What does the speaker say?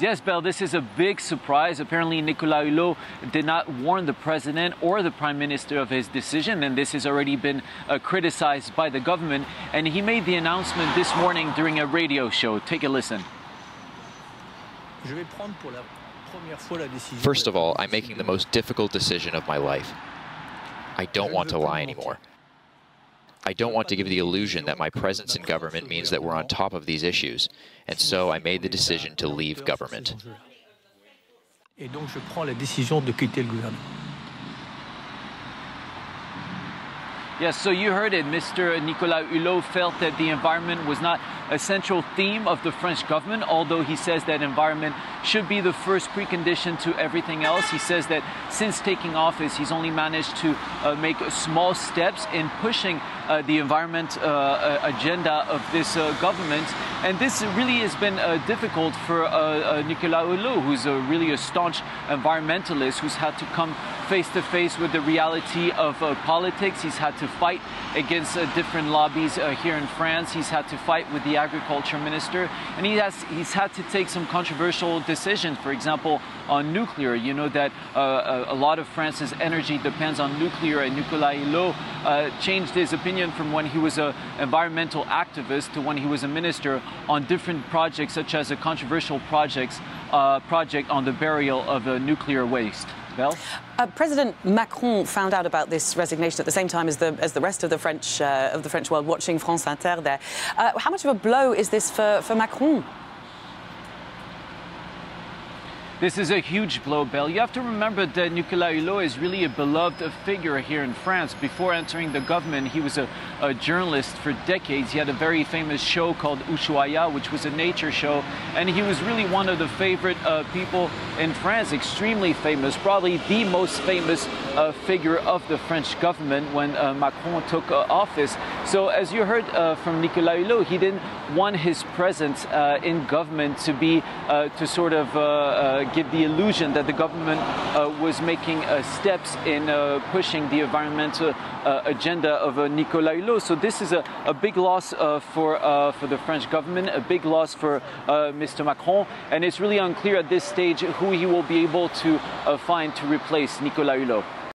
Yes, Belle, this is a big surprise. Apparently, Nicolas Hugot did not warn the president or the prime minister of his decision, and this has already been criticized by the government. And he made the announcement this morning during a radio show. Take a listen. First of all, I'm making the most difficult decision of my life. I don't want to lie anymore. I don't want to give the illusion that my presence in government means that we're on top of these issues, and so I made the decision to leave government. Yes, so you heard it. Mr. Nicolas Hugot felt that the environment was not a central theme of the French government, although he says that environment should be the first precondition to everything else. He says that since taking office, he's only managed to make small steps in pushing the environment agenda of this government. And this really has been difficult for Nicolas Hugot, who's really a staunch environmentalist, who's had to come face to face with the reality of politics. He's had to fight against different lobbies here in France. He's had to fight with the agriculture minister, and he's had to take some controversial decisions. For example, on nuclear. You know that a lot of France's energy depends on nuclear, and Nicolas Hugot changed his opinion from when he was an environmental activist to when he was a minister on different projects, such as a controversial project on the burial of nuclear waste. President Macron found out about this resignation at the same time as the rest of the French world watching France Inter there. How much of a blow is this for Macron? This is a huge blow, Belle. You have to remember that Nicolas Hugot is really a beloved figure here in France. Before entering the government, he was a journalist for decades. He had a very famous show called Ushuaïa, which was a nature show. And he was really one of the favorite people in France, extremely famous, probably the most famous figure of the French government when Macron took office. So as you heard from Nicolas Hugot, he didn't want his presence in government to be to sort of give the illusion that the government was making steps in pushing the environmental agenda of Nicolas Hugot. So this is a big loss for the French government, a big loss for Mr. Macron, and it's really unclear at this stage who he will be able to find to replace Nicolas Hugot.